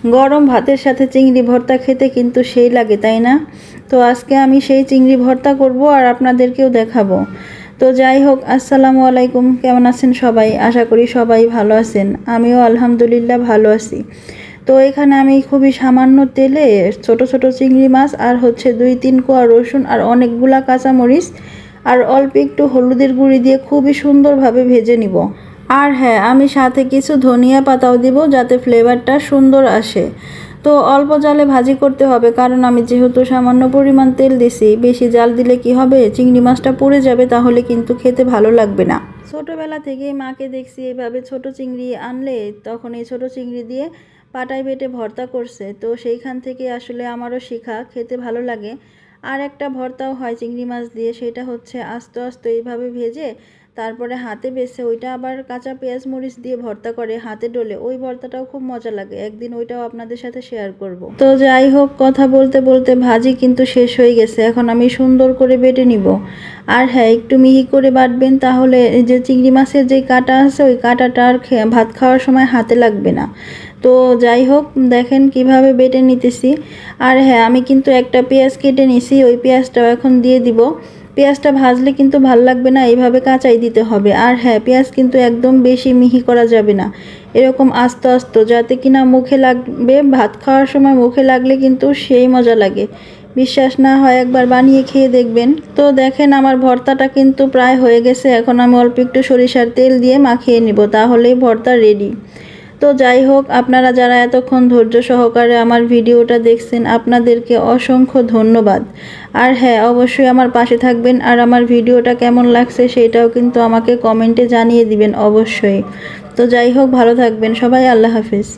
গরম ভাতের সাথে চিংড়ি ভর্তা খেতে কিন্তু সেই লাগে, তাই না? তো আজকে আমি সেই চিংড়ি ভর্তা করব আর আপনাদেরকেও দেখাবো। তো যাই হোক, আসসালামু আলাইকুম। কেমন আছেন সবাই? আশা করি সবাই ভালো আছেন। আমিও আলহামদুলিল্লাহ ভালো আছি। তো এখানে আমি খুবই সামান্য তেলে ছোট ছোট চিংড়ি মাছ আর হচ্ছে 2-3 কোয়া রসুন আর অনেকগুলা কাঁচামরিচ আর অল্প একটু হলুদের গুঁড়ি দিয়ে খুবই সুন্দরভাবে ভেজে নিব। আর হ্যাঁ, আমি সাথে কিছু ধনিয়া পাতাও দিব যাতে ফ্লেভারটা সুন্দর আসে। তো অল্প জালে ভাজি করতে হবে, কারণ আমি যেহেতু সামান্য পরিমাণ তেল দিছি। বেশি জাল দিলে কি হবে, চিংড়ি মাছটা পুড়ে যাবে, তাহলে কিন্তু খেতে ভালো লাগবে না। ছোটোবেলা থেকেই মাকে দেখছি এভাবে ছোট চিংড়ি আনলে তখন এই ছোট চিংড়ি দিয়ে পাটায় বেটে ভর্তা করছে। তো সেইখান থেকে আসলে আমারও শেখা, খেতে ভালো লাগে। আর একটা ভর্তাও হয় চিংড়ি মাছ দিয়ে, সেটা হচ্ছে আস্তে আস্তে এইভাবে ভেজে তারপরে হাতে বেছে ওইটা আবার কাঁচা পেঁয়াজ মরিচ দিয়ে ভর্তা করে হাতে ডলে, ওই ভর্তাটাও খুব মজা লাগে। একদিন ওইটাও আপনাদের সাথে শেয়ার করব। তো যাই হোক, কথা বলতে বলতে ভাজি কিন্তু শেষ হয়ে গেছে। এখন আমি সুন্দর করে বেটে নিব। আর হ্যাঁ, একটু মিহি করে বাটবেন, তাহলে যে চিংড়ি মাছের যে কাঁটা আছে ওই কাঁটাটা আর ভাত খাওয়ার সময় হাতে লাগবে না। তো যাই হোক, দেখেন কিভাবে বেটে নিতেছি। আর হ্যাঁ, আমি কিন্তু একটা পেঁয়াজ কেটে নিছি, ওই পেঁয়াজটাও এখন দিয়ে দিব। পেঁয়াজটা ভাজলে কিন্তু ভাল লাগবে না, এইভাবে কাঁচাই দিতে হবে। আর হ্যাঁ, পেঁয়াজ কিন্তু একদম বেশি মিহি করা যাবে না, এরকম আস্তে আস্তে, যাতে কিনা মুখে লাগবে, ভাত খাওয়ার সময় মুখে লাগলে কিন্তু সেই মজা লাগে। বিশ্বাস না হয় একবার বানিয়ে খেয়ে দেখবেন। তো দেখেন আমার ভর্তাটা কিন্তু প্রায় হয়ে গেছে। এখন আমি অল্প একটু সরিষার তেল দিয়ে মাখিয়ে নিব, তাহলেই ভর্তা রেডি। তো যাই হোক, আপনারা যারা এতক্ষণ ধৈর্য সহকারে আমার ভিডিওটা দেখছেন, আপনাদেরকে অসংখ্য ধন্যবাদ। আর হ্যাঁ, অবশ্যই আমার পাশে থাকবেন, আর আমার ভিডিওটা কেমন লাগছে সেটাও কিন্তু আমাকে কমেন্টে জানিয়ে দিবেন অবশ্যই। তো যাই হোক, ভালো থাকবেন সবাই। আল্লাহ হাফেজ।